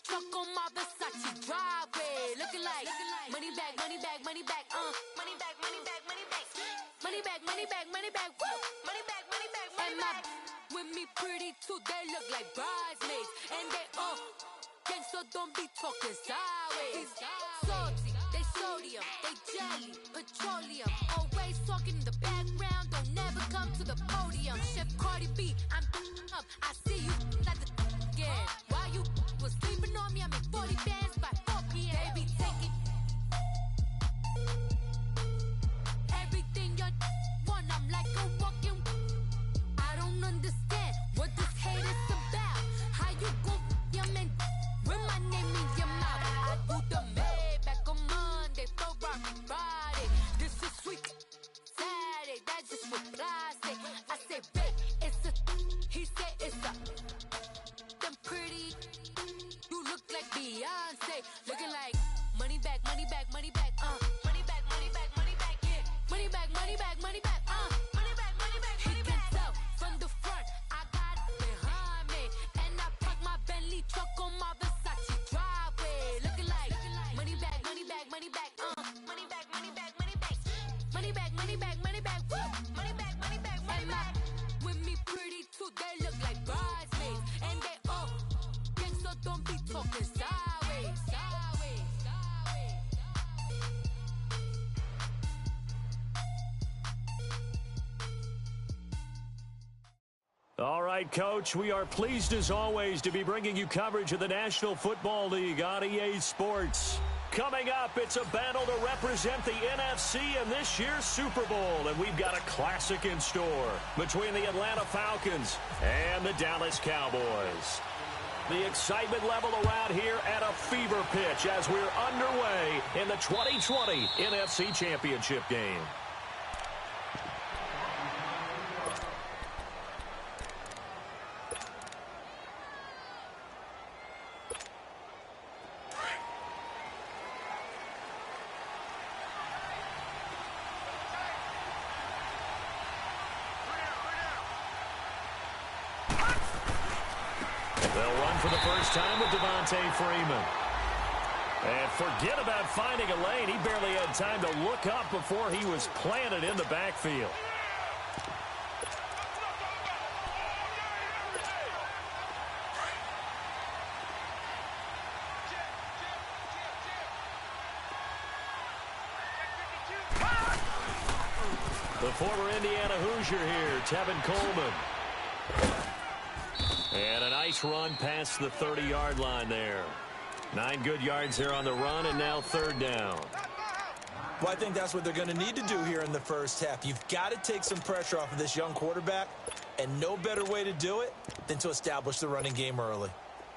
truck on my Versace driveway. Looking like money back, money back, money back, money back, money back, money back, money back, money back, money back, woo, money back, money back, money back. With me pretty too, they look like bridesmaids, and they gang, so don't be talking sideways. Salty, they sodium, they jelly, petroleum. Always talking in the background, don't never come to the podium. Chef Cardi B, I'm up, I see you like the again. While you was sleeping on me, I made 40 bands by 4 p.m. They be taking everything you want, I'm like a walking. I don't understand what this hate is about. How you go your man with my name in your mouth? I do the Maybach on Monday, Ferrari Friday. This is sweet Saturday, that's just what I say. I say, babe, it's a, he said it's a. Them pretty, you look like Beyonce. Looking like money back, money back, money back, money back, money back, money back, yeah. Money back, money back, money back, money back, money back, money back. He can tell from the front, I got it behind me. And I park my Bentley truck on my Versace driveway. Looking like money back, money back, money back, money back, money back, money back, money back, money back, money back, woo, money back, money back, money back. With me pretty too, they look like bridesmaids, and they gang, so don't be talking sideways, sideways, sideways. All right, Coach, we are pleased as always to be bringing you coverage of the National Football League on EA Sports. Coming up, it's a battle to represent the NFC in this year's Super Bowl, and we've got a classic in store between the Atlanta Falcons and the Dallas Cowboys. The excitement level around here at a fever pitch as we're underway in the 2020 NFC Championship game. For the first time with Devontae Freeman. And forget about finding a lane. He barely had time to look up before he was planted in the backfield. The former Indiana Hoosier here, Tevin Coleman. And a nice run past the 30-yard line there. 9 good yards here on the run, and now third down. Well, I think that's what they're going to need to do here in the first half. You've got to take some pressure off of this young quarterback, and no better way to do it than to establish the running game early.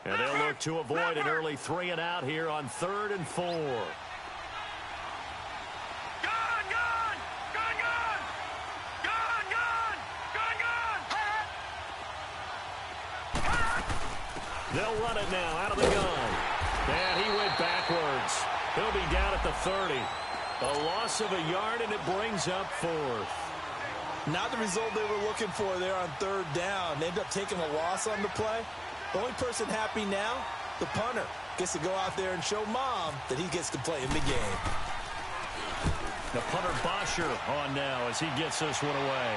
And they'll look to avoid an early 3-and-out here on 3rd and 4. They'll run it now out of the gun. And he went backwards. He'll be down at the 30. A loss of a yard, and it brings up 4th. Not the result they were looking for there on 3rd down. They ended up taking a loss on the play. The only person happy now, the punter, gets to go out there and show Mom that he gets to play in the game. The punter Bosher on now as he gets this one away.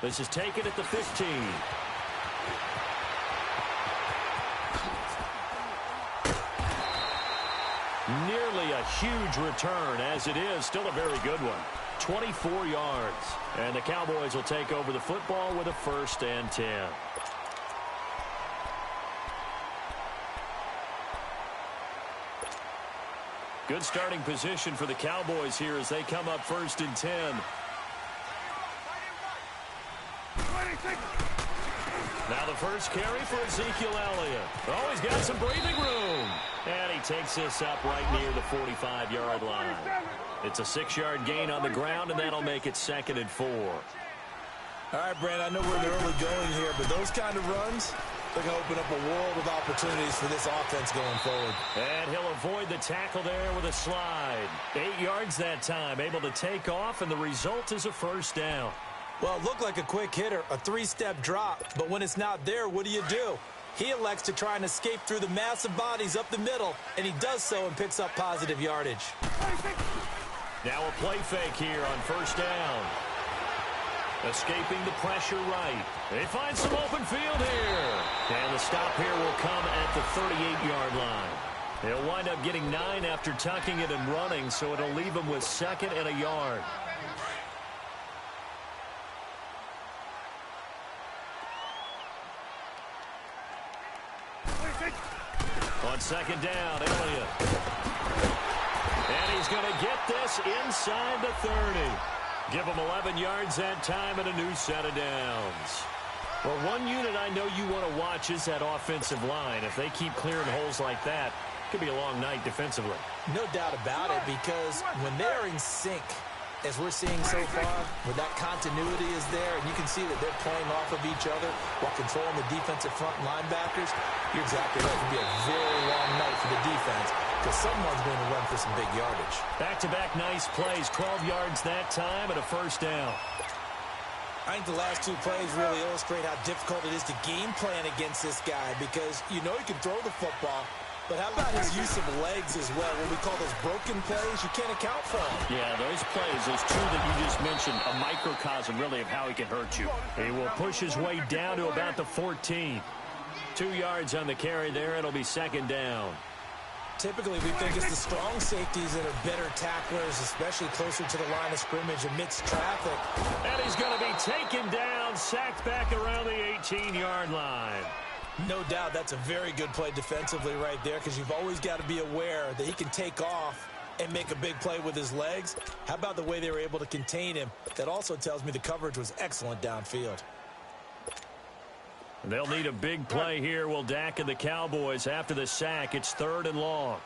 This is taken at the 15. Nearly a huge return, as it is still a very good one. 24 yards. And the Cowboys will take over the football with a 1st and 10. Good starting position for the Cowboys here as they come up 1st and 10. Now the first carry for Ezekiel Elliott. Oh, he's got some breathing room. And he takes this up right near the 45-yard line. It's a 6-yard gain on the ground, and that'll make it 2nd and 4. All right, Brand, I know we're in the early going here, but those kind of runs, they're going to open up a world of opportunities for this offense going forward. And he'll avoid the tackle there with a slide. 8 yards that time, able to take off, and the result is a 1st down. Well, it looked like a quick hitter, a 3-step drop, but when it's not there, what do? He elects to try and escape through the massive bodies up the middle, and he does so and picks up positive yardage. Now a play fake here on first down. Escaping the pressure right. They find some open field here. And the stop here will come at the 38-yard line. They'll wind up getting 9 after tucking it and running, so it'll leave them with 2nd and a yard. On 2nd down, Elliott. And he's going to get this inside the 30. Give him 11 yards that time and a new set of downs. Well, one unit I know you want to watch is that offensive line. If they keep clearing holes like that, it could be a long night defensively. No doubt about it, because when they're in sync, as we're seeing so far, where that continuity is there, and you can see that they're playing off of each other while controlling the defensive front linebackers, you're exactly right. It could be a very long night for the defense, because someone's going to run for some big yardage. Back-to-back nice plays, 12 yards that time and a first down. I think the last 2 plays really illustrate how difficult it is to game plan against this guy, because you know he can throw the football, but how about his use of legs as well? What we call those broken plays, you can't account for them. Yeah, those plays, those 2 that you just mentioned, a microcosm really of how he can hurt you. He will push his way down to about the 14. 2 yards on the carry there. It'll be 2nd down. Typically, we think it's the strong safeties that are better tacklers, especially closer to the line of scrimmage amidst traffic. And he's going to be taken down, sacked back around the 18-yard line. No doubt that's a very good play defensively right there, because you've always got to be aware that he can take off and make a big play with his legs. How about the way they were able to contain him? That also tells me the coverage was excellent downfield. They'll need a big play here. Will Dak and the Cowboys after the sack. It's 3rd and long.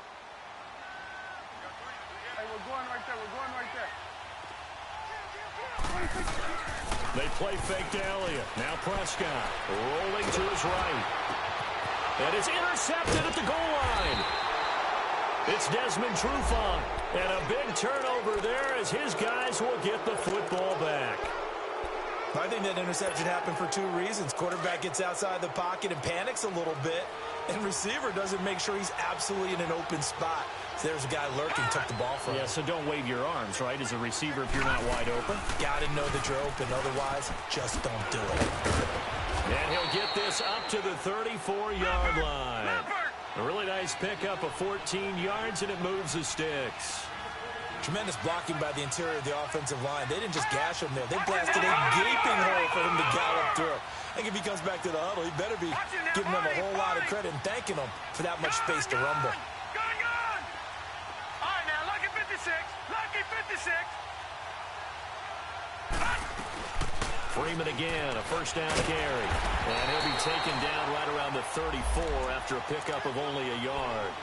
Hey, we're going right there. We're going right there. They play fake to Elliott. Now Prescott rolling to his right. And it's intercepted at the goal line. It's Desmond Trufant. And a big turnover there as his guys will get the football back. I think that interception happened for 2 reasons. Quarterback gets outside the pocket and panics a little bit, and receiver doesn't make sure he's absolutely in an open spot. So there's a guy lurking, took the ball from him. Yeah, so don't wave your arms, right, as a receiver if you're not wide open. Got to know that you're open. Otherwise, just don't do it. And he'll get this up to the 34-yard line. A really nice pickup of 14 yards, and it moves the sticks. Tremendous blocking by the interior of the offensive line. They didn't just gash him there. They blasted a gaping hole for him to gallop through. I think if he comes back to the huddle, he better be giving them a whole lot of credit and thanking them for that much space to rumble. Gun! All right, now, lucky 56. Lucky 56. Freeman again, a first down carry. And he'll be taken down right around the 34 after a pickup of only a yard.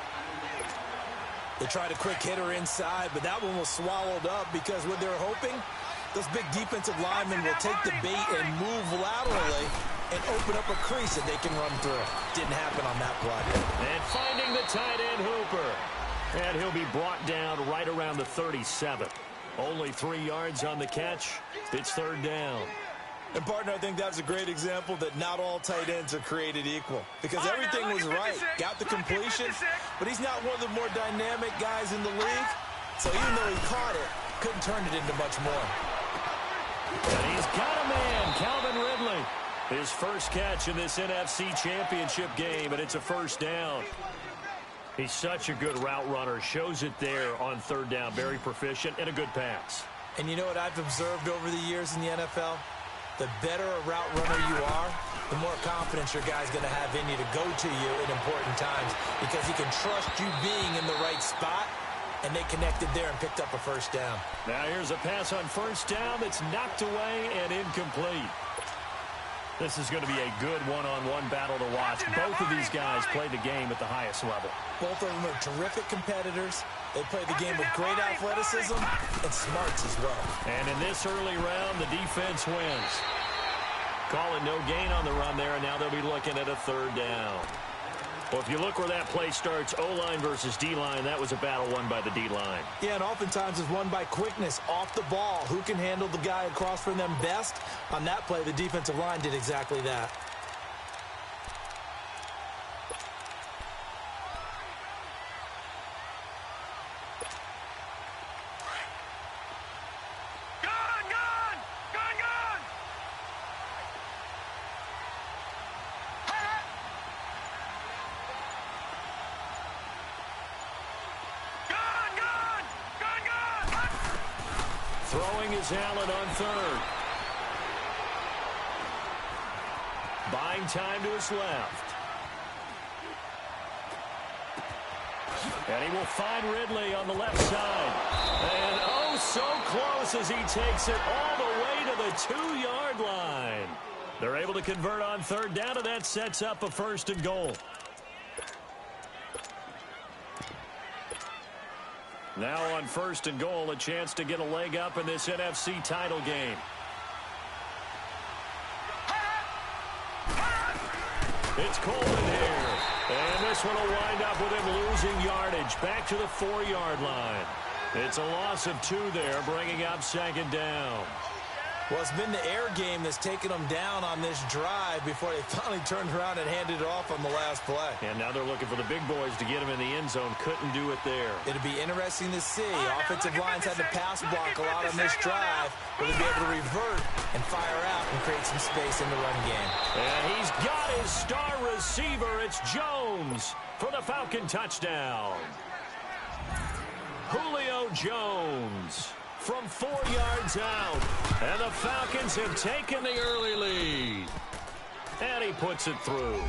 They tried a quick hitter inside, but that one was swallowed up because what they're hoping, those big defensive linemen will take the bait and move laterally and open up a crease that they can run through. Didn't happen on that play. And finding the tight end Hooper. And he'll be brought down right around the 37. Only 3 yards on the catch. It's 3rd down. And, partner, I think that's a great example that not all tight ends are created equal. Because everything was right. Got the completion, but he's not one of the more dynamic guys in the league. So even though he caught it, couldn't turn it into much more. And he's got a man, Calvin Ridley. His first catch in this NFC Championship game, and it's a first down. He's such a good route runner. Shows it there on 3rd down. Very proficient and a good pass. And you know what I've observed over the years in the NFL? The better a route runner you are, the more confidence your guy's going to have in you to go to you at important times, because he can trust you being in the right spot, and they connected there and picked up a first down. Now here's a pass on first down that's knocked away and incomplete. This is going to be a good one-on-one battle to watch. Both of these guys play the game at the highest level. Both of them are terrific competitors. They play the game with great athleticism and smarts as well. And in this early round, the defense wins. Calling no gain on the run there, and now they'll be looking at a 3rd down. Well, if you look where that play starts, O-line versus D-line, that was a battle won by the D-line. Yeah, and oftentimes it's won by quickness, off the ball. Who can handle the guy across from them best? On that play, the defensive line did exactly that. Throwing is Allen on third. Buying time to his left. And he will find Ridley on the left side. And oh, so close as he takes it all the way to the 2-yard line. They're able to convert on third down, and that sets up a 1st and goal. Now on 1st and goal, a chance to get a leg up in this NFC title game. It's Coleman here. And this one will wind up with him losing yardage back to the 4-yard line. It's a loss of 2 there, bringing up 2nd down. Well, it's been the air game that's taken them down on this drive before they finally turned around and handed it off on the last play. And now they're looking for the big boys to get him in the end zone. Couldn't do it there. It'll be interesting to see. Offensive lines had to pass block a lot on this drive. Will they be able to revert and fire out and create some space in the run game? And he's got his star receiver. It's Jones for the Falcon touchdown. Julio Jones from 4 yards out. And the Falcons have taken the early lead. And he puts it through.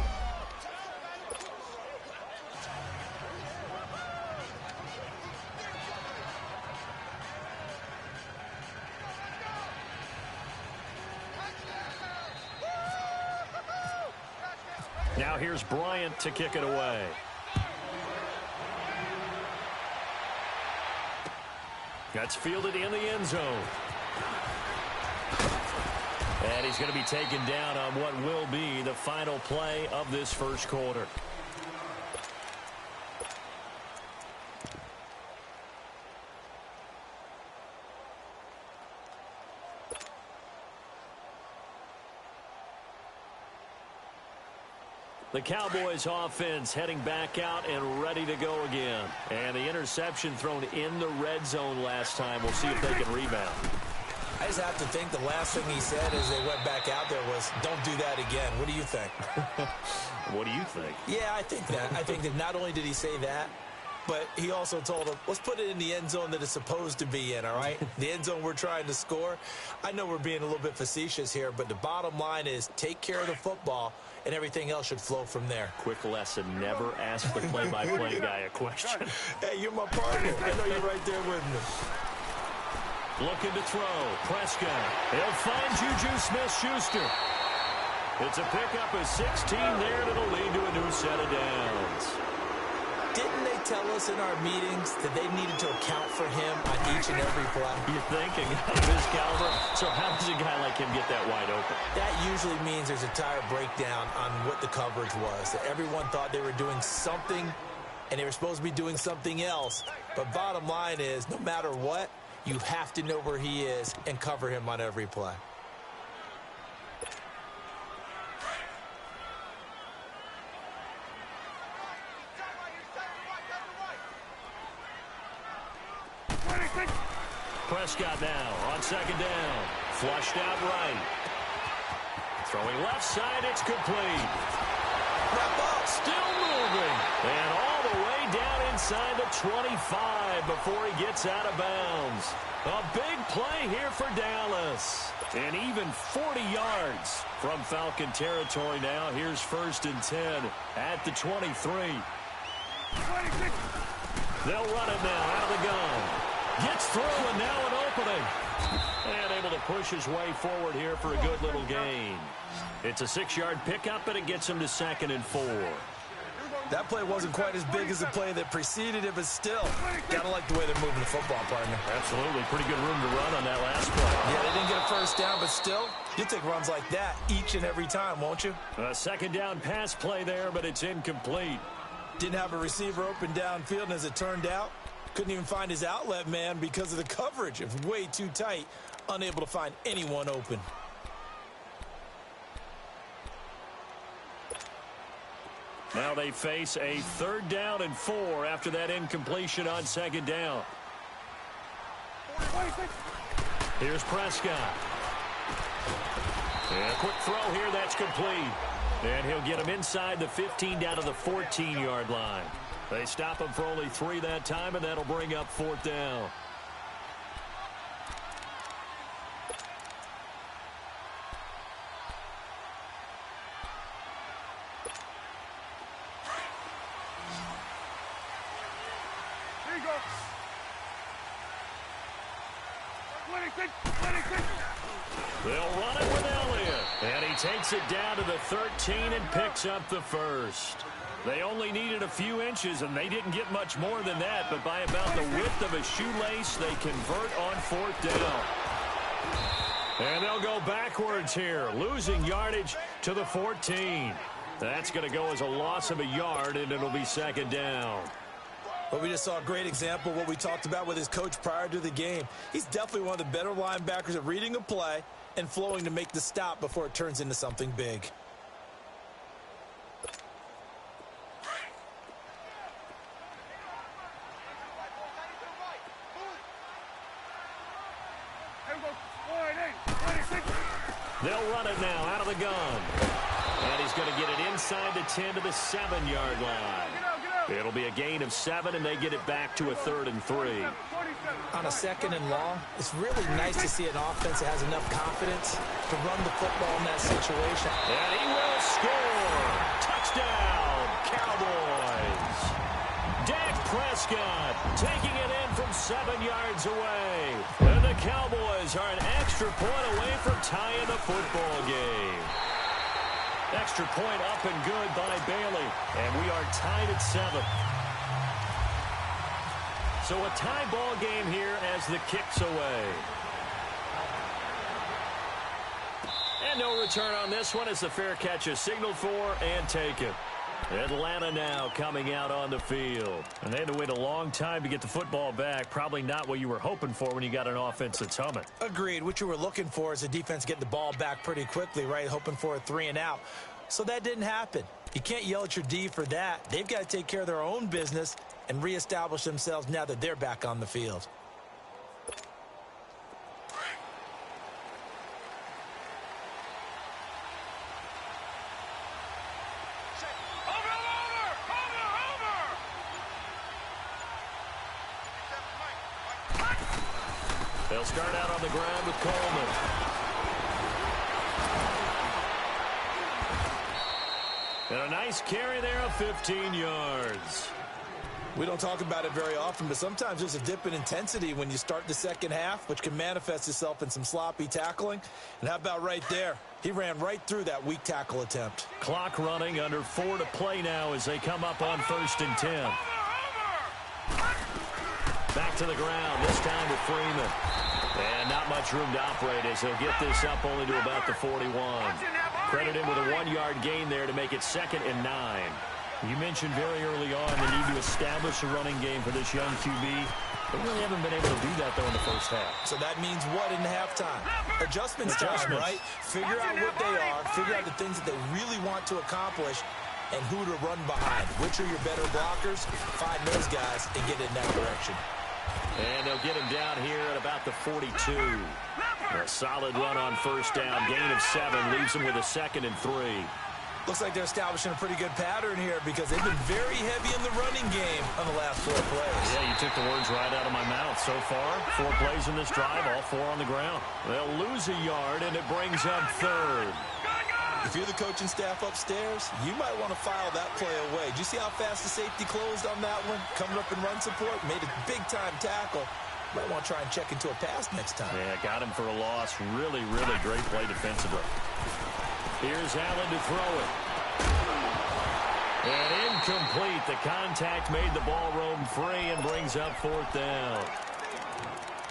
Now here's Bryant to kick it away. That's fielded in the end zone. And he's going to be taken down on what will be the final play of this first quarter. The Cowboys offense heading back out and ready to go again. And the interception thrown in the red zone last time. We'll see if they can rebound. I just have to think the last thing he said as they went back out there was, don't do that again. What do you think? What do you think? Yeah, I think that. I think that not only did he say that, but he also told them, let's put it in the end zone that it's supposed to be in, all right? The end zone we're trying to score. I know we're being a little bit facetious here, but the bottom line is take care of the football, and everything else should flow from there. Quick lesson, never ask the play-by-play guy a question. Hey, you're my partner. I know you're right there with me. Looking to throw. Prescott. He'll find Juju Smith-Schuster. It's a pickup of 16 there that'll lead to a new set of downs. Didn't they tell us in our meetings that they needed to account for him on each and every play? You're thinking of his caliber? So how does a guy like him get that wide open? That usually means there's a tire breakdown on what the coverage was. That everyone thought they were doing something, and they were supposed to be doing something else. But bottom line is, no matter what, you have to know where he is and cover him on every play. Prescott now on second down. Flushed out right. Throwing left side, it's complete. That ball still moving. And all the way down inside the 25 before he gets out of bounds. A big play here for Dallas. And even 40 yards from Falcon territory now. Here's 1st and 10 at the 23. They'll run it now out of the gun. Gets through, and now an opening. And able to push his way forward here for a good little gain. It's a 6-yard pickup, and it gets him to 2nd and 4. That play wasn't quite as big as the play that preceded it, but still, gotta like the way they're moving the football, partner. Absolutely. Pretty good room to run on that last play. Yeah, they didn't get a first down, but still, you take runs like that each and every time, won't you? A second down pass play there, but it's incomplete. Didn't have a receiver open downfield, and as it turned out, couldn't even find his outlet man because of the coverage. It was way too tight, unable to find anyone open. Now they face a 3rd down and 4 after that incompletion on second down. Here's Prescott. And a quick throw here, that's complete. And he'll get him inside the 15 down to the 14-yard line. They stop him for only 3 that time, and that'll bring up 4th down. 26, 26. They'll run it with Elliott. And he takes it down to the 13 and picks up the first. They only needed a few inches, and they didn't get much more than that. But by about the width of a shoelace, they convert on 4th down. And they'll go backwards here, losing yardage to the 14. That's going to go as a loss of a yard, and it'll be 2nd down. Well, we just saw a great example of what we talked about with his coach prior to the game. He's definitely one of the better linebackers at reading a play and flowing to make the stop before it turns into something big. They'll run it now out of the gun. And he's going to get it inside the 10 to the 7-yard line. It'll be a gain of 7, and they get it back to a 3rd and 3. On a 2nd and long, it's really nice to see an offense that has enough confidence to run the football in that situation. And he will score. Touchdown, Cowboys. Dak Prescott taking it in from 7 yards away. And the Cowboys are an extra point away from tying the football game. Extra point up and good by Bailey. And we are tied at 7. So a tie ball game here as the kick's away. And no return on this one as the fair catch is signaled for and taken. Atlanta now coming out on the field. And they had to wait a long time to get the football back. Probably not what you were hoping for when you got an offense that's humming. Agreed. What you were looking for is the defense getting the ball back pretty quickly, right? Hoping for a 3 and out. So that didn't happen. You can't yell at your D for that. They've got to take care of their own business and reestablish themselves now that they're back on the field. They'll start out on the ground with Coleman. And a nice carry there of 15 yards. We don't talk about it very often, but sometimes there's a dip in intensity when you start the second half, which can manifest itself in some sloppy tackling. And how about right there? He ran right through that weak tackle attempt. Clock running, under 4 to play now as they come up on 1st and 10. Back to the ground, this time with Freeman. And not much room to operate as he'll get this up only to about the 41. Credit him with a 1-yard gain there to make it 2nd and 9. You mentioned very early on the need to establish a running game for this young QB. They really haven't been able to do that, though, in the first half. So that means what in halftime? Adjustments time, right? Figure out what they are, figure out the things that they really want to accomplish, and who to run behind. Which are your better blockers? Find those guys and get in that direction. And they'll get him down here at about the 42. A solid run on 1st down. Gain of 7 leaves him with a 2nd and 3. Looks like they're establishing a pretty good pattern here because they've been very heavy in the running game on the last 4 plays. Yeah, you took the words right out of my mouth. So far, 4 plays in this drive, all 4 on the ground. They'll lose a yard, and it brings up 3rd. If you're the coaching staff upstairs, you might want to file that play away. Do you see how fast the safety closed on that one? Coming up in run support, made a big-time tackle. Might want to try and check into a pass next time. Yeah, got him for a loss. Really, really great play defensively. Here's Allen to throw it. And incomplete. The contact made the ball roam free and brings up 4th down.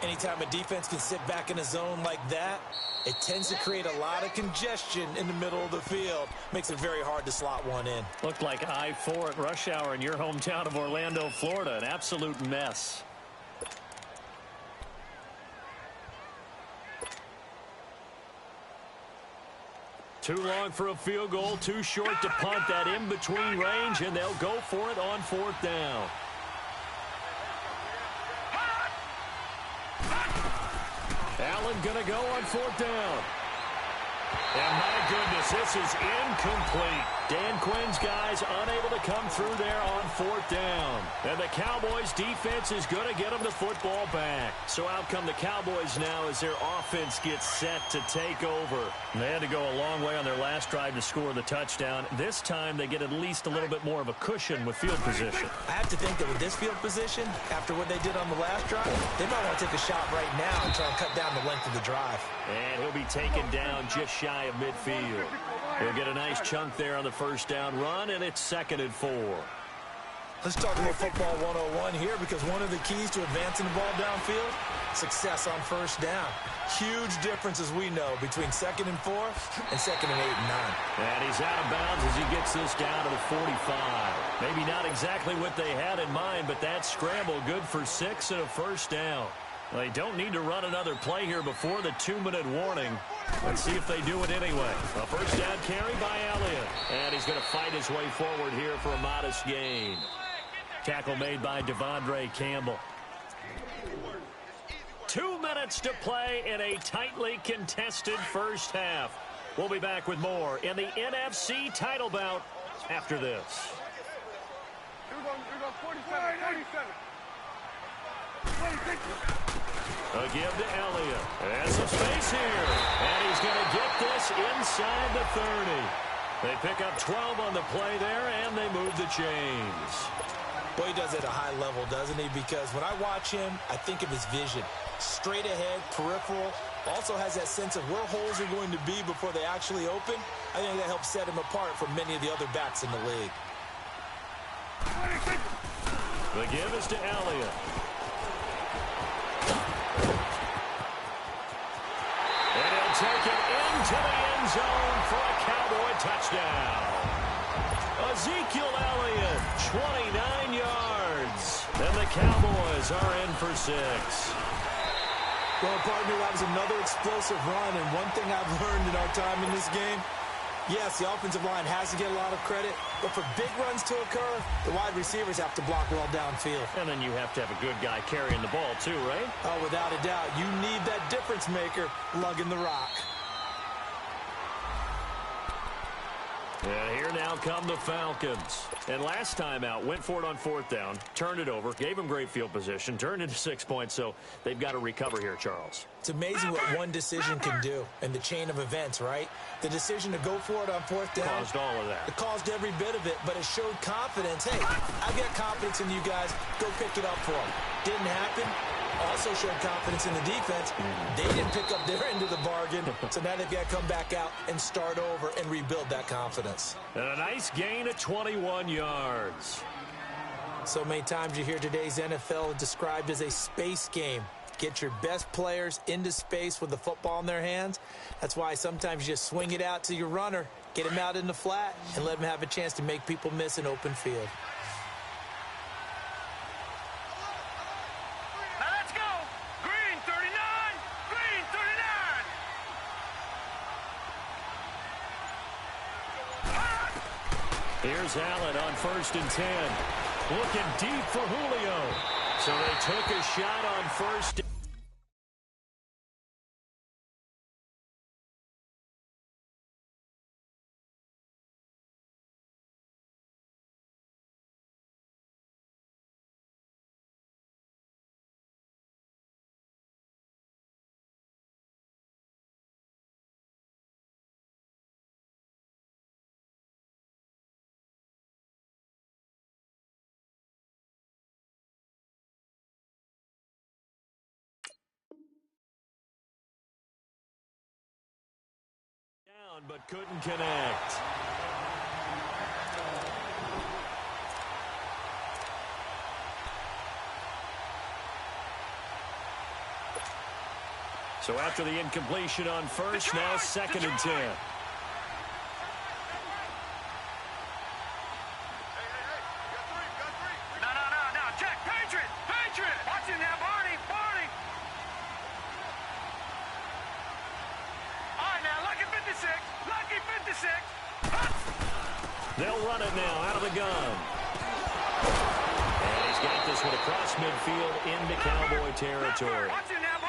Anytime a defense can sit back in a zone like that, it tends to create a lot of congestion in the middle of the field. Makes it very hard to slot one in. Looked like I-4 at rush hour in your hometown of Orlando, Florida. An absolute mess. Too long for a field goal, too short to punt. That in-between range, and they'll go for it on 4th down. Allen gonna go on 4th down. And my goodness, this is incomplete. Dan Quinn's guys unable to come through there on 4th down. And the Cowboys defense is going to get them the football back. So out come the Cowboys now as their offense gets set to take over. They had to go a long way on their last drive to score the touchdown. This time they get at least a little bit more of a cushion with field position. I have to think that with this field position, after what they did on the last drive, they might want to take a shot right now and try and cut down the length of the drive. And he'll be taken down just shy of midfield. He'll get a nice chunk there on the first down run, and it's 2nd and 4. Let's talk about football 101 here, because one of the keys to advancing the ball downfield, success on first down. Huge difference, as we know, between 2nd and 4 and 2nd and 8 and 9. And he's out of bounds as he gets this down to the 45. Maybe not exactly what they had in mind, but that scramble good for 6 and a first down. Well, they don't need to run another play here before the 2-minute warning. Let's see if they do it anyway. A first down carry by Elliott. And he's going to fight his way forward here for a modest gain. Tackle made by Devondre Campbell. 2 minutes to play in a tightly contested first half. We'll be back with more in the NFC title bout after this. Here we go 47, 47. A give to Elliott. Has some space here. And he's going to get this inside the 30. They pick up 12 on the play there, and they move the chains. Boy, he does it at a high level, doesn't he? Because when I watch him, I think of his vision. Straight ahead, peripheral. Also has that sense of where holes are going to be before they actually open. I think that helps set him apart from many of the other backs in the league. The give is to Elliott. And he'll take it into the end zone for a Cowboy touchdown. Ezekiel Elliott, 29 yards. And the Cowboys are in for 6. Well, partner, that was another explosive run, and one thing I've learned in our time in this game, yes, the offensive line has to get a lot of credit, but for big runs to occur, the wide receivers have to block well downfield. And then you have to have a good guy carrying the ball too, right? Oh, without a doubt. You need that difference maker lugging the rock. And here now come the Falcons. And last time out, went for it on 4th down, turned it over, gave them great field position, turned into 6 points, so they've got to recover here, Charles. It's amazing what one decision can do in the chain of events, right? The decision to go for it on 4th down. Caused all of that. It caused every bit of it, but it showed confidence. Hey, I've got confidence in you guys. Go pick it up for them. Didn't happen. Also showed confidence in the defense. They didn't pick up their end of the bargain, so now they've got to come back out and start over and rebuild that confidence. And a nice gain of 21 yards. So many times you hear today's NFL described as a space game. Get your best players into space with the football in their hands. That's why sometimes you just swing it out to your runner, get him out in the flat, and let him have a chance to make people miss an open field. Here's Allen on 1st and 10. Looking deep for Julio. So they took a shot on 1st. But couldn't connect. So after the incompletion on 1st, now 2nd and 10. No, check, Patriot! Watch it now, Barney! All right, now, lucky 56! They'll run it now out of the gun. And he's got this one across midfield into Cowboy territory.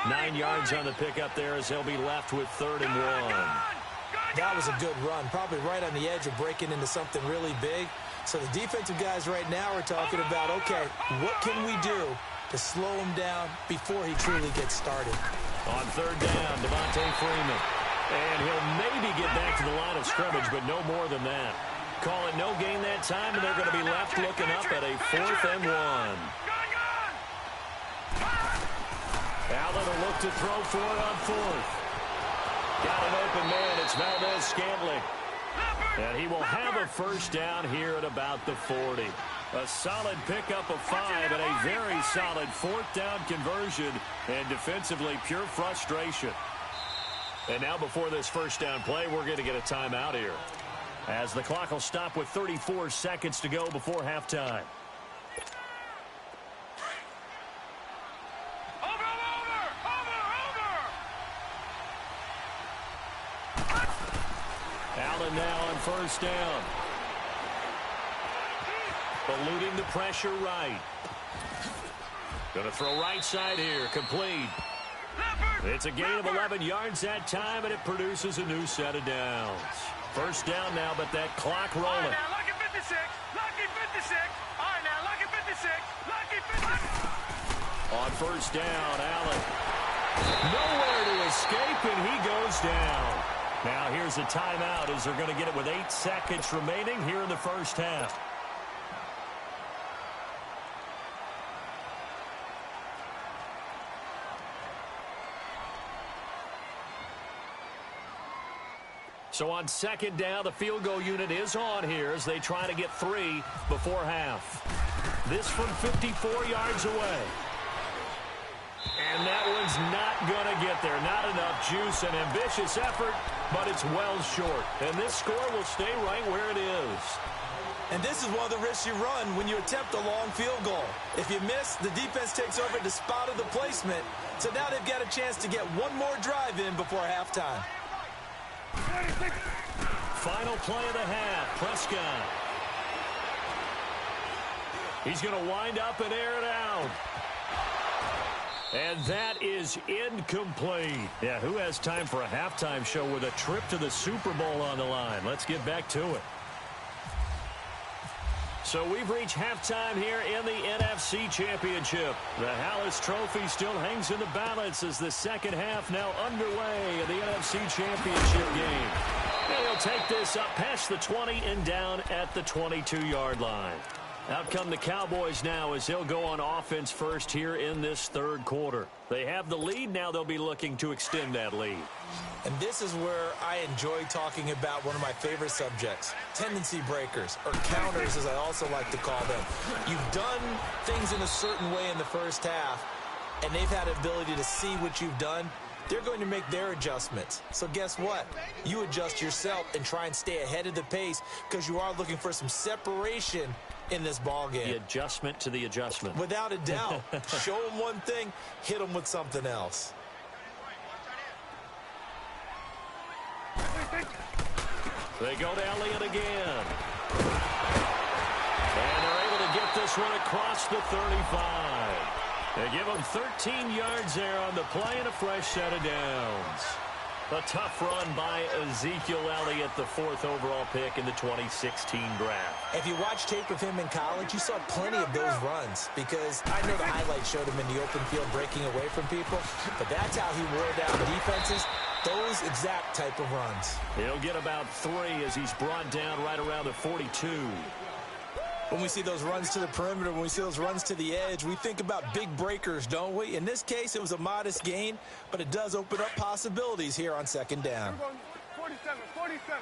9 yards on the pickup there as they'll be left with 3rd and 1. That was a good run, probably right on the edge of breaking into something really big. So the defensive guys right now are talking about, okay, what can we do to slow him down before he truly gets started? On third down, Devontae Freeman. And he'll maybe get back to the line of scrimmage, but no more than that. Call it no gain that time, and they're going to be left looking up at a 4th and 1. Allen will look to throw for it on 4th. Got an open man. It's Valdez-Scantling. And he will have a first down here at about the 40. A solid pickup of 5 and a very solid 4th down conversion. And defensively, pure frustration. And now before this first down play, we're going to get a timeout here, as the clock will stop with 34 seconds to go before halftime. Allen now on first down. Eluding the pressure right. Going to throw right side here. Complete. It's a gain of 11 yards that time, and it produces a new set of downs. First down now, but that clock rolling. All right, now, lucky 56. Lucky 56. All right, now, lucky 56. Lucky 56. On first down, Allen. Nowhere to escape, and he goes down. Now here's a timeout as they're going to get it with 8 seconds remaining here in the first half. So on second down, the field goal unit is on here as they try to get 3 before half. This from 54 yards away. And that one's not going to get there. Not enough juice. An ambitious effort, but it's well short. And this score will stay right where it is. And this is one of the risks you run when you attempt a long field goal. If you miss, the defense takes over the spot of the placement. So now they've got a chance to get one more drive in before halftime. Final play of the half, Prescott. He's going to wind up and air it out. And that is incomplete. Yeah, who has time for a halftime show with a trip to the Super Bowl on the line? Let's get back to it. So we've reached halftime here in the NFC Championship. The Hallis Trophy still hangs in the balance as the second half now underway in the NFC Championship game. And he'll take this up past the 20 and down at the 22-yard line. Out come the Cowboys now as they'll go on offense first here in this third quarter. They have the lead. Now they'll be looking to extend that lead. And this is where I enjoy talking about one of my favorite subjects, tendency breakers, or counters as I also like to call them. You've done things in a certain way in the first half, and they've had the ability to see what you've done. They're going to make their adjustments. So guess what? You adjust yourself and try and stay ahead of the pace because you are looking for some separation in this ball game. The adjustment to the adjustment. Without a doubt. Show them one thing, hit them with something else. They go to Elliott again. And they're able to get this one across the 35. They give him 13 yards there on the play and a fresh set of downs. A tough run by Ezekiel Elliott, the 4th overall pick in the 2016 draft. If you watch tape of him in college, you saw plenty of those runs because I know the highlights showed him in the open field breaking away from people, but that's how he wore down defenses, those exact type of runs. He'll get about 3 as he's brought down right around the 42. When we see those runs to the perimeter, when we see those runs to the edge, we think about big breakers, don't we? In this case, it was a modest gain, but it does open up possibilities here on second down. 47, 47.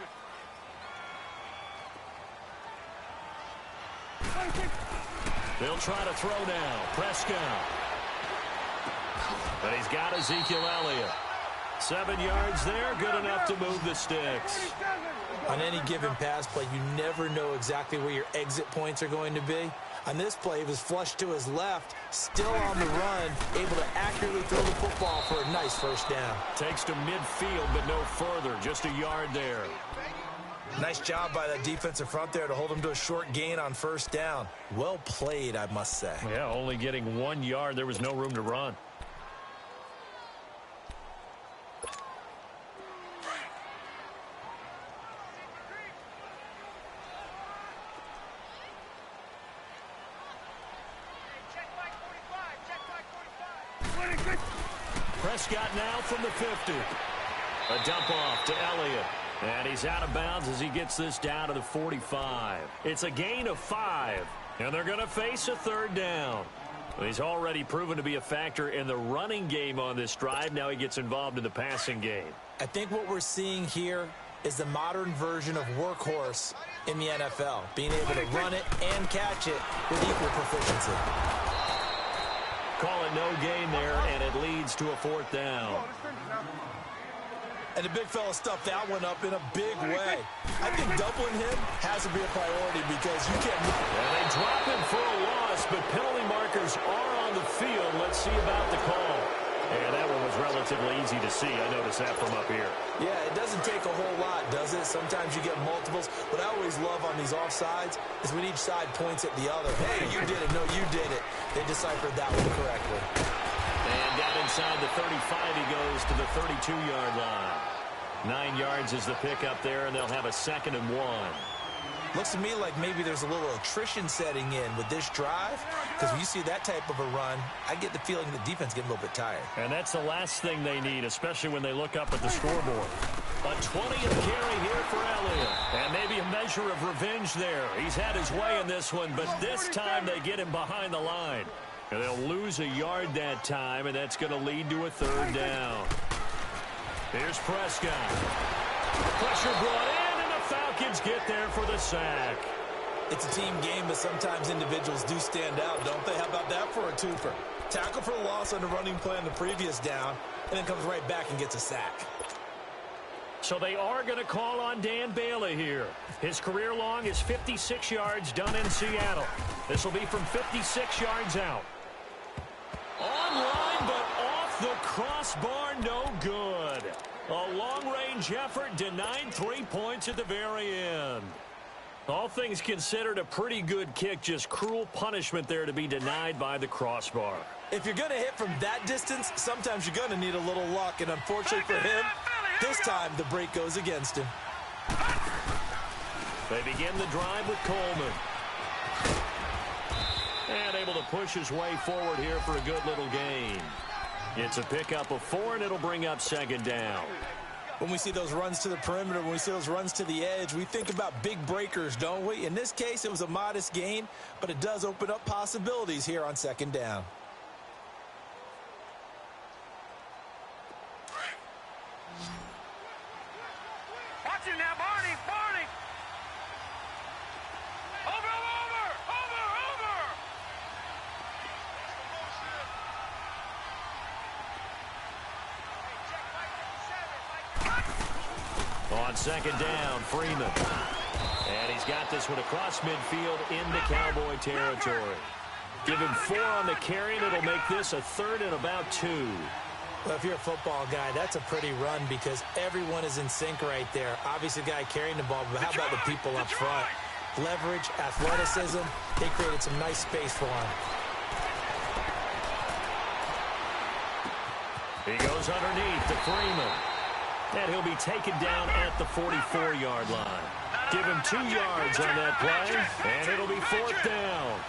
They'll try to throw now. Prescott. But he's got Ezekiel Elliott. 7 yards there, good enough to move the sticks. On any given pass play, you never know exactly where your exit points are going to be. On this play, he was flushed to his left, still on the run, able to accurately throw the football for a nice first down. Takes to midfield, but no further, just a yard there. Nice job by that defensive front there to hold him to a short gain on first down. Well played, I must say. Yeah, only getting 1 yard. There was no room to run. Prescott now from the 50. A dump off to Elliott. And he's out of bounds as he gets this down to the 45. It's a gain of 5. And they're going to face a third down. He's already proven to be a factor in the running game on this drive. Now he gets involved in the passing game. I think what we're seeing here is the modern version of workhorse in the NFL, being able to run it and catch it with equal proficiency. Call it no gain there, and it leads to a fourth down. And the big fella stuffed that one up in a big way. I think doubling him has to be a priority because you can't move. And they drop him for a loss, but penalty markers are on the field. Let's see about the call. And that one was relatively easy to see. I noticed that from up here. Yeah, it doesn't take a whole lot, does it? Sometimes you get multiples. What I always love on these offsides is when each side points at the other. Hey, you did it. No, you did it. They deciphered that one correctly. And down inside the 35, he goes to the 32-yard line. 9 yards is the pickup there, and they'll have a 2nd and 1. Looks to me like maybe there's a little attrition setting in with this drive, because when you see that type of a run, I get the feeling the defense getting a little bit tired. And that's the last thing they need, especially when they look up at the scoreboard. A 20th carry here for Elliott. And maybe a measure of revenge there. He's had his way in this one, but this time they get him behind the line. And they'll lose a yard that time, and that's going to lead to a third down. Here's Prescott. Pressure brought in, and the Falcons get there for the sack. It's a team game, but sometimes individuals do stand out, don't they? How about that for a twofer? Tackle for loss on the running play on the previous down, and then comes right back and gets a sack. So they are going to call on Dan Bailey here. His career long is 56 yards done in Seattle. This will be from 56 yards out. Online, but off the crossbar, no good. A long-range effort denied 3 points at the very end. All things considered, a pretty good kick, just cruel punishment there to be denied by the crossbar. If you're going to hit from that distance, sometimes you're going to need a little luck, and unfortunately for him, this time the break goes against him. They begin the drive with Coleman. And able to push his way forward here for a good little gain. It's a pickup of 4, and it'll bring up 2nd down. When we see those runs to the perimeter, when we see those runs to the edge, we think about big breakers, don't we? In this case, it was a modest gain, but it does open up possibilities here on 2nd down. Watch it now, Barney, Barney. Over. On 2nd down, Freeman. And he's got this one across midfield into Cowboy territory. Give him 4 on the carry, and it'll make this a 3rd and about 2. Well, if you're a football guy, that's a pretty run because everyone is in sync right there. Obviously, the guy carrying the ball, but how about the people up front? Leverage, athleticism, they created some nice space for him. He goes underneath to Freeman. And he'll be taken down at the 44-yard line. Give him 2 yards on that play, and it'll be 4th down.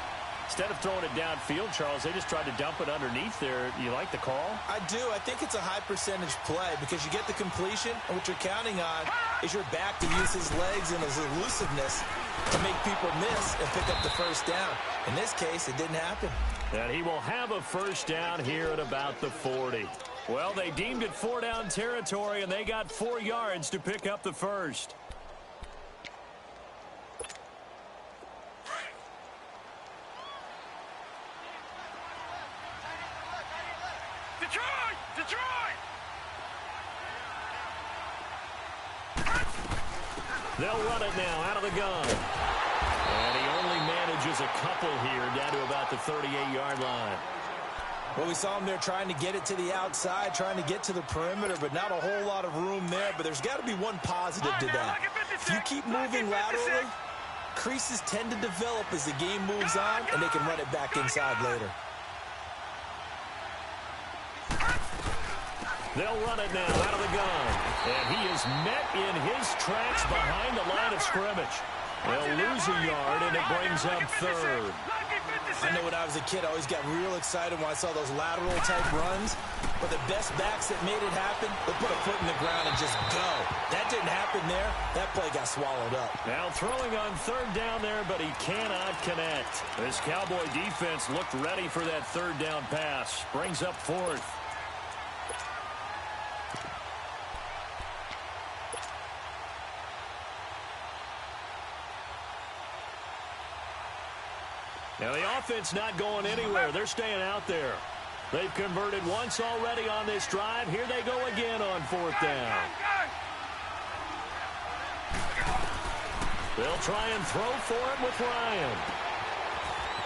Instead of throwing it downfield, Charles, they just tried to dump it underneath there. You like the call? I do. I think it's a high percentage play because you get the completion, and what you're counting on is your back to use his legs and his elusiveness to make people miss and pick up the 1st down. In this case, it didn't happen. And he will have a 1st down here at about the 40. Well, they deemed it 4-down territory, and they got 4 yards to pick up the 1st. Detroit! They'll run it now out of the gun. And he only manages a couple here down to about the 38-yard line. Well, we saw him there trying to get it to the outside, trying to get to the perimeter, but not a whole lot of room there. But there's got to be one positive to that. If you keep moving laterally, creases tend to develop as the game moves on, and they can run it back inside later. They'll run it now out of the gun. And he is met in his tracks behind the line of scrimmage. They'll lose a yard, and it brings up third. I know when I was a kid, I always got real excited when I saw those lateral-type runs. But the best backs that made it happen, they put a foot in the ground and just go. That didn't happen there. That play got swallowed up. Now throwing on third down there, but he cannot connect. This Cowboy defense looked ready for that third down pass. Brings up fourth. Now the offense not going anywhere. They're staying out there. They've converted once already on this drive. Here they go again on fourth down. They'll try and throw for it with Ryan.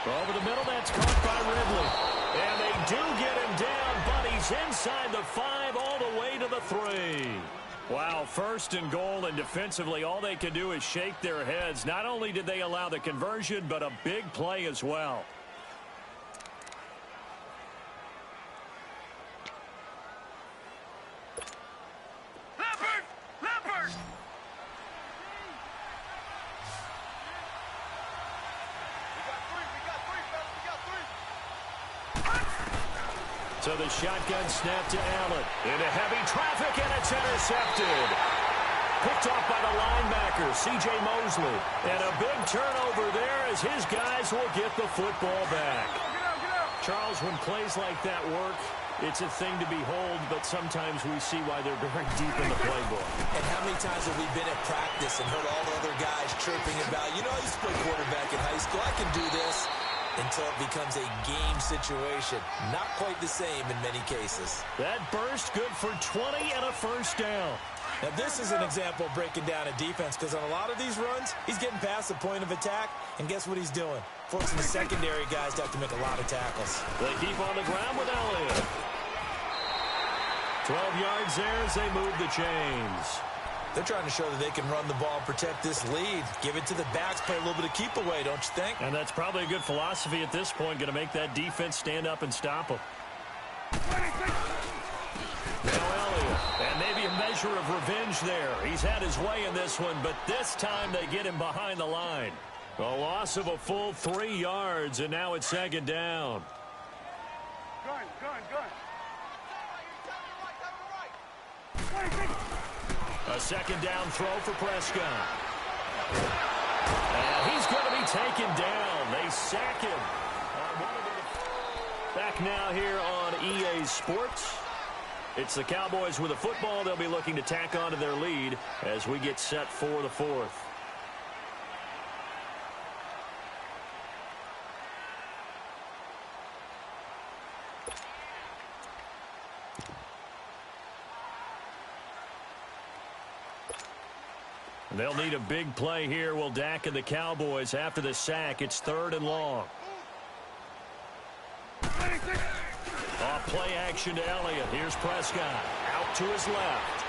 Over the middle, that's caught by Ridley. And they do get him down, but he's inside the 5 all the way to the 3. Wow, first and goal, and defensively, all they can do is shake their heads. Not only did they allow the conversion, but a big play as well. So the shotgun snap to Allen. Into heavy traffic, and it's intercepted. Picked off by the linebacker, C.J. Mosley. And a big turnover there as his guys will get the football back. Charles, when plays like that work, it's a thing to behold, but sometimes we see why they're very deep in the playbook. And how many times have we been at practice and heard all the other guys chirping about, you know, I used to play quarterback in high school, I can do this. Until it becomes a game situation. Not quite the same in many cases. That burst good for 20 and a first down. Now this is an example of breaking down a defense, because on a lot of these runs, he's getting past the point of attack, and guess what he's doing? Forcing the secondary guys to have to make a lot of tackles. They keep on the ground with Elliott. 12 yards there as they move the chains. They're trying to show that they can run the ball and protect this lead. Give it to the backs, play a little bit of keep away, don't you think? And that's probably a good philosophy at this point, going to make that defense stand up and stop them. Now Elliott, and maybe a measure of revenge there. He's had his way in this one, but this time they get him behind the line. A loss of a full 3 yards, and now it's second down. Gun. A second down throw for Prescott. And he's going to be taken down. They sack him. Back now here on EA Sports. It's the Cowboys with a football. They'll be looking to tack on to their lead as we get set for the fourth. They'll need a big play here. Will Dak and the Cowboys after the sack. It's third and long. Off play action to Elliott. Here's Prescott. Out to his left.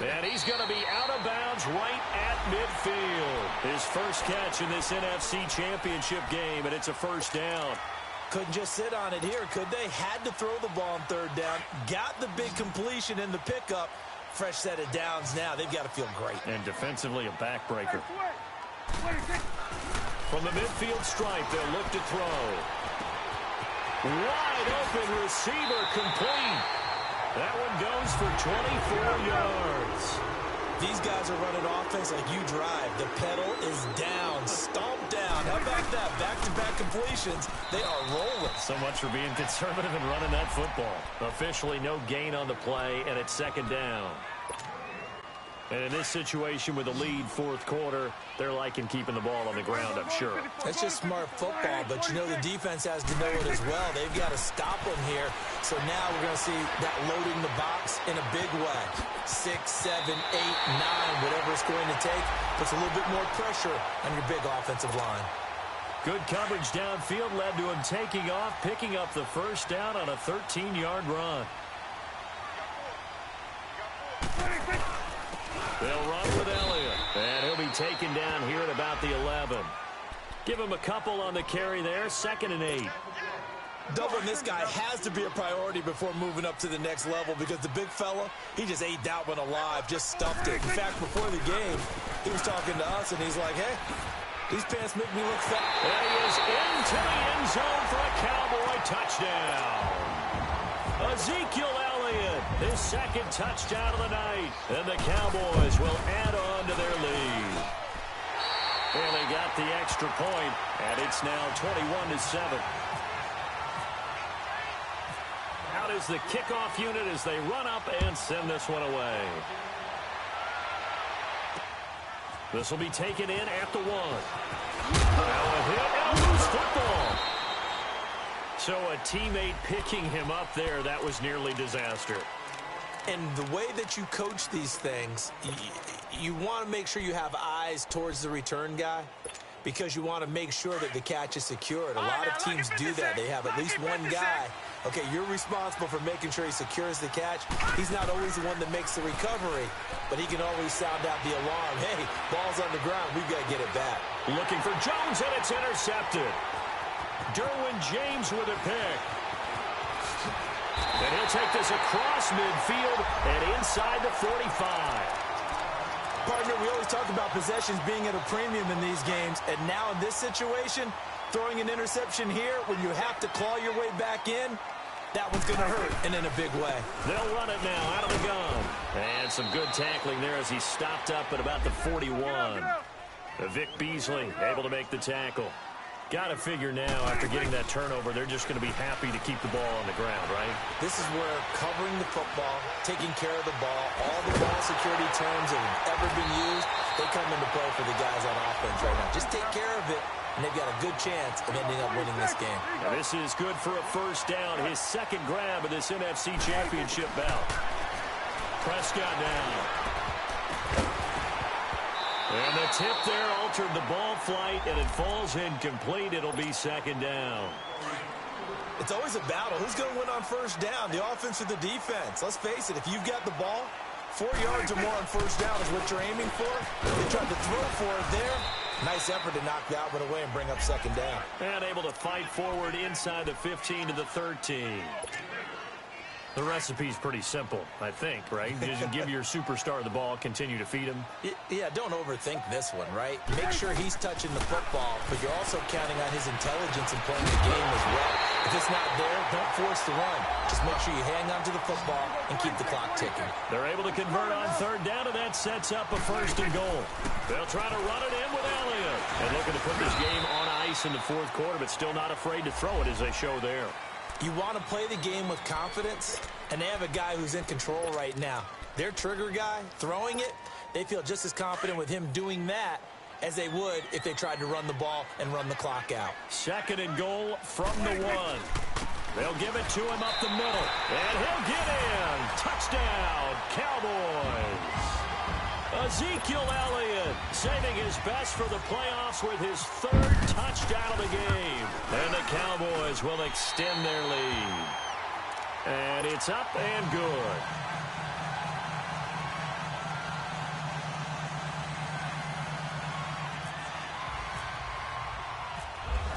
And he's going to be out of bounds right at midfield. His first catch in this NFC Championship game, and it's a first down. Couldn't just sit on it here, could they? Had to throw the ball on third down. Got the big completion in the pickup. Fresh set of downs now. They've got to feel great. And defensively, a backbreaker. From the midfield stripe, they'll look to throw. Wide open receiver complete. That one goes for 24 yards. These guys are running offense like you drive. The pedal is down, stomped down. How about that? Back-to-back completions. They are rolling. So much for being conservative and running that football. Officially no gain on the play, and it's second down. And in this situation with a lead fourth quarter, they're liking keeping the ball on the ground, I'm sure. That's just smart football, but you know the defense has to know it as well. They've got to stop them here. So now we're going to see that loading the box in a big way. 6, 7, 8, 9, whatever it's going to take, puts a little bit more pressure on your big offensive line. Good coverage downfield led to him taking off, picking up the first down on a 13-yard run. They'll run with Elliott, and he'll be taken down here at about the 11. Give him a couple on the carry there, 2nd and 8. Doubling this guy has to be a priority before moving up to the next level, because the big fella, he just ate that one alive, just stuffed it. In fact, before the game, He was talking to us, and he's like, hey, these pants make me look fat. And he is into the end zone for a Cowboy touchdown. Ezekiel Elliott, his second touchdown of the night. And the Cowboys will add on to their lead. And they got the extra point, and it's now 21-7. Out is the kickoff unit as they run up and send this one away. This will be taken in at the 1. Now a hit and a loose football. So a teammate picking him up there, that was nearly disaster. And the way that you coach these things, you want to make sure you have eyes towards the return guy because you want to make sure that the catch is secured. A lot of teams do that. They have at least one guy. Okay, you're responsible for making sure he secures the catch. He's not always the one that makes the recovery, but he can always sound out the alarm. Hey, ball's on the ground. We've got to get it back. Looking for Jones, and it's intercepted. Derwin James with a pick. And he'll take this across midfield and inside the 45. Partner, we always talk about possessions being at a premium in these games, and now in this situation, throwing an interception here when you have to claw your way back in, that one's going to hurt, and in a big way. They'll run it now out of the gun. And some good tackling there as he stopped up at about the 41. Vic Beasley able to make the tackle. Got to figure now, after getting that turnover, they're just going to be happy to keep the ball on the ground, right? This is where covering the football, taking care of the ball, all the ball security terms that have ever been used, they come into play for the guys on offense right now. Just take care of it, and they've got a good chance of ending up winning this game. Now this is good for a first down, his second grab of this NFC Championship bout. Prescott down. And the tip there altered the ball flight, and it falls incomplete. It'll be second down. It's always a battle. Who's going to win on first down, the offense or the defense? Let's face it, if you've got the ball, 4 yards or more on first down is what you're aiming for. They tried to throw for it there. Nice effort to knock that one away and bring up second down. And able to fight forward inside the 15 to the 13. The recipe's pretty simple, I think, right? Just give your superstar the ball, continue to feed him. Yeah, don't overthink this one, right? Make sure he's touching the football, but you're also counting on his intelligence in playing the game as well. If it's not there, don't force the run. Just make sure you hang on to the football and keep the clock ticking. They're able to convert on third down, and that sets up a first and goal. They'll try to run it in with Elliott. And looking to put this game on ice in the fourth quarter, but still not afraid to throw it as they show there. You want to play the game with confidence, and they have a guy who's in control right now. Their trigger guy, throwing it, they feel just as confident with him doing that as they would if they tried to run the ball and run the clock out. Second and goal from the 1. They'll give it to him up the middle, and he'll get in. Touchdown, Cowboys. Ezekiel Elliott saving his best for the playoffs with his third touchdown of the game. And the Cowboys will extend their lead. And it's up and good.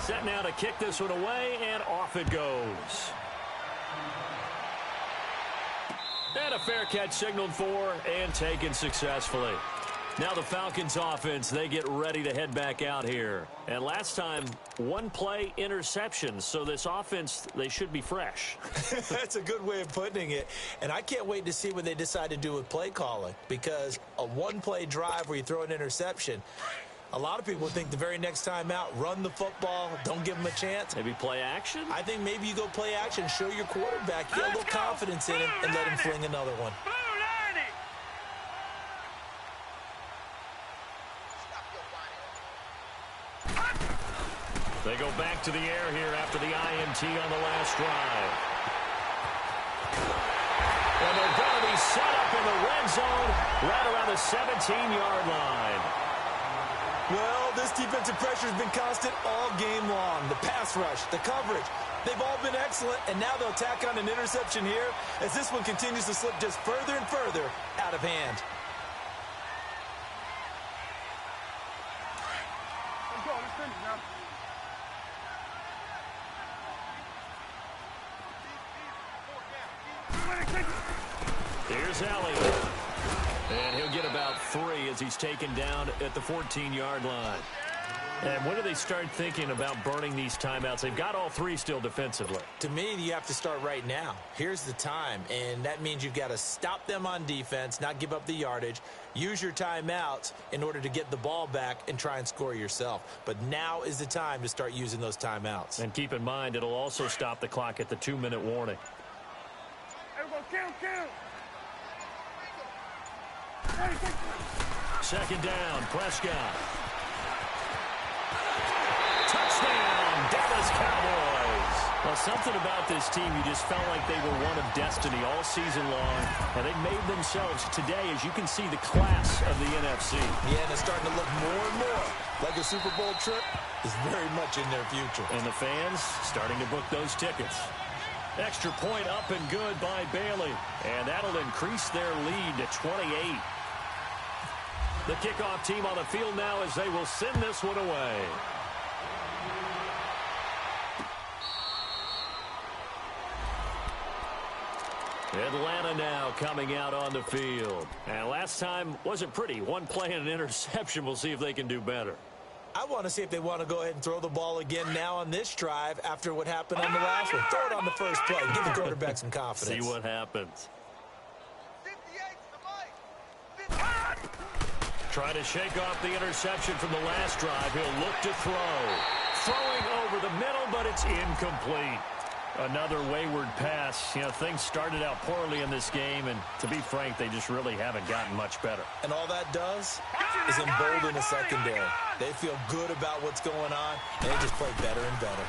Set now to kick this one away, and off it goes. And a fair catch signaled for and taken successfully. Now the Falcons offense, they get ready to head back out here. And last time, one play interception. So this offense, they should be fresh. That's a good way of putting it. And I can't wait to see what they decide to do with play calling. Because a one-play drive where you throw an interception, a lot of people think the very next time out, run the football, don't give them a chance. Maybe play action? I think maybe you go play action, show your quarterback, get a little confidence in him, and let him fling another one. They go back to the air here after the INT on the last drive. And they're going to be set up in the red zone right around the 17-yard line. Well, this defensive pressure has been constant all game long. The pass rush, the coverage, they've all been excellent, and now they'll tack on an interception here as this one continues to slip just further and further out of hand. Here's Elliott. And he'll get about 3 as he's taken down at the 14-yard line. And when do they start thinking about burning these timeouts? They've got all 3 still defensively. To me, you have to start right now. Here's the time, and that means you've got to stop them on defense, not give up the yardage, use your timeouts in order to get the ball back and try and score yourself. But now is the time to start using those timeouts. And keep in mind, it'll also stop the clock at the 2-minute warning. Second down, Prescott. Touchdown, Dallas Cowboys. Well, something about this team, you just felt like they were one of destiny all season long, and they made themselves today, as you can see, the class of the NFC. Yeah, and it's starting to look more and more like a Super Bowl trip is very much in their future. And the fans starting to book those tickets. Extra point up and good by Bailey, and that'll increase their lead to 28. The kickoff team on the field now as they will send this one away. Atlanta now coming out on the field. And last time wasn't pretty. One play and an interception. We'll see if they can do better. I want to see if they want to go ahead and throw the ball again now on this drive after what happened on the last one. Throw it on the first play. Give the quarterback some confidence. See what happens. Try to shake off the interception from the last drive. He'll look to throw. Throwing over the middle, but it's incomplete. Another wayward pass. You know, things started out poorly in this game, and to be frank, they just really haven't gotten much better. And all that does is embolden the secondary. They feel good about what's going on, and they just play better and better.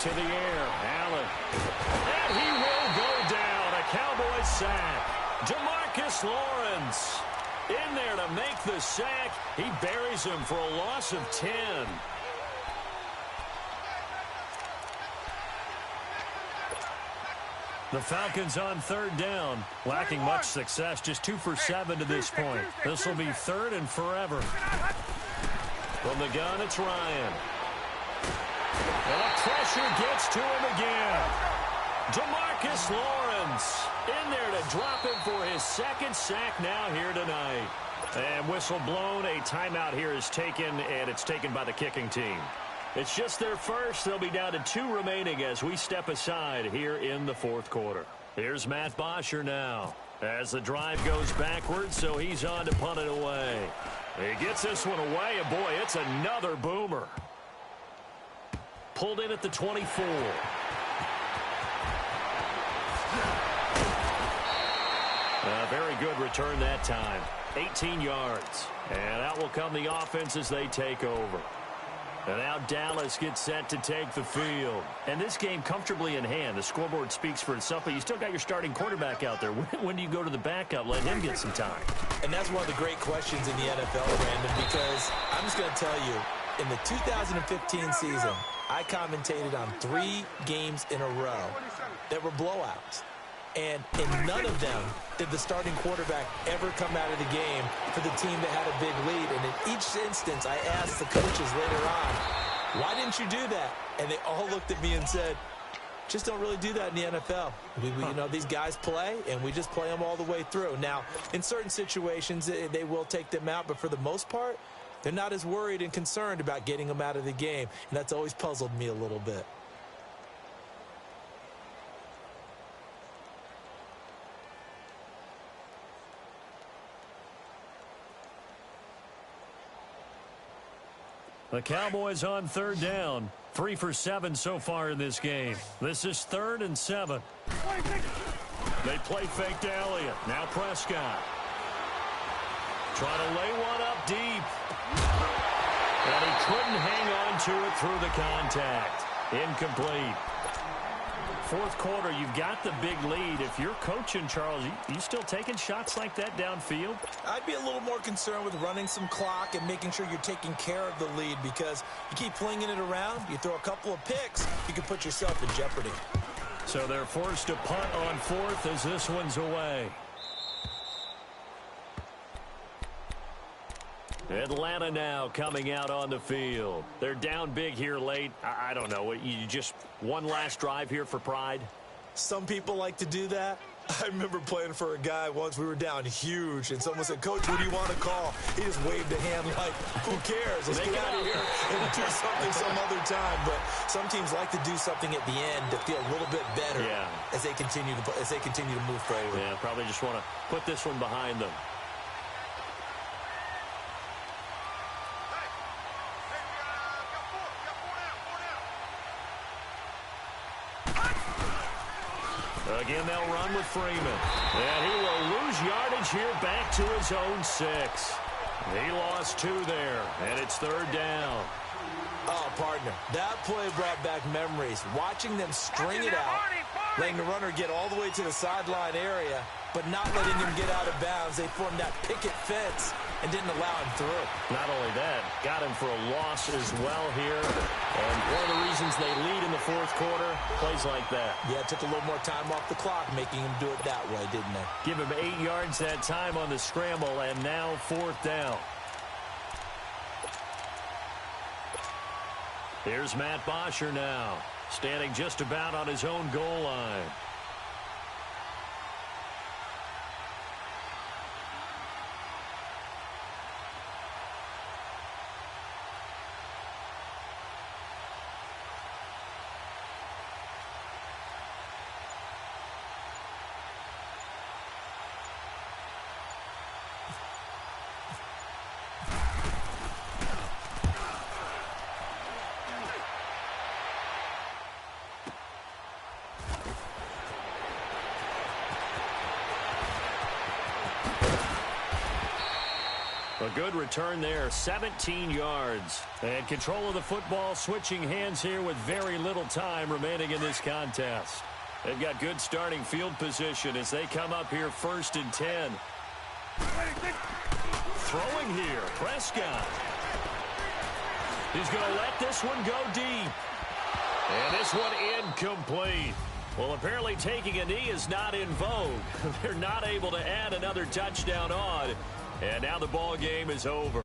To the air, Allen. And he will go down. A Cowboys sack. Jamarcus Lawrence in there to make the sack. He buries him for a loss of 10. The Falcons on third down, lacking much success, just 2 for 7 to this point. This will be third and forever. From the gun, it's Ryan. And the pressure gets to him again. Jamarcus Lawrence in there to drop him for his second sack now here tonight. And whistle blown, a timeout here is taken, and it's taken by the kicking team. It's just their first. They'll be down to 2 remaining as we step aside here in the fourth quarter. Here's Matt Bosher now as the drive goes backwards, so he's on to punt it away. He gets this one away, and boy, it's another boomer. Pulled in at the 24. A very good return that time. 18 yards. And out will come the offense as they take over. And now Dallas gets set to take the field. And this game comfortably in hand. The scoreboard speaks for itself, but you still got your starting quarterback out there. When do you go to the backup? Let him get some time. And that's one of the great questions in the NFL, Brandon, because I'm just going to tell you, in the 2015 season, I commentated on 3 games in a row that were blowouts. And in none of them did the starting quarterback ever come out of the game for the team that had a big lead. And in each instance, I asked the coaches later on, why didn't you do that? And they all looked at me and said, just don't really do that in the NFL. You know, these guys play, and we just play them all the way through. Now, in certain situations, they will take them out, but for the most part, they're not as worried and concerned about getting them out of the game. And that's always puzzled me a little bit. The Cowboys on third down. 3 for 7 so far in this game. This is 3rd and 7. They play fake to Elliott. Now Prescott. Trying to lay one up deep. And he couldn't hang on to it through the contact. Incomplete. Fourth quarter, you've got the big lead. If you're coaching, Charles, you still taking shots like that downfield? I'd be a little more concerned with running some clock and making sure you're taking care of the lead, because you keep flinging it around, you throw a couple of picks, you can put yourself in jeopardy. So they're forced to punt on 4th as this one's away. Atlanta now coming out on the field. They're down big here late. I don't know. You just one last drive here for pride? Some people like to do that. I remember playing for a guy once. We were down huge, and someone said, "Coach, what do you want to call?" He just waved a hand like, "Who cares? Let's get out of here and do something some other time." But some teams like to do something at the end to feel a little bit better as they continue to move forward. Yeah, probably just want to put this one behind them. Again, they'll run with Freeman. And he will lose yardage here back to his own 6. He lost 2 there, and it's 3rd down. Oh, partner, that play brought back memories. Watching them string it out, letting the runner get all the way to the sideline area, but not letting him get out of bounds. They formed that picket fence and didn't allow him through. Not only that, got him for a loss as well here. And one of the reasons they lead in the 4th quarter, plays like that. Yeah, it took a little more time off the clock, making him do it that way, didn't it? Give him 8 yards that time on the scramble, and now 4th down. Here's Matt Bosher now, standing just about on his own goal line. A good return there, 17 yards. And control of the football, switching hands here with very little time remaining in this contest. They've got good starting field position as they come up here 1st and 10. Throwing here, Prescott. He's going to let this one go deep. And this one incomplete. Well, apparently taking a knee is not in vogue. They're not able to add another touchdown on. And now the ball game is over.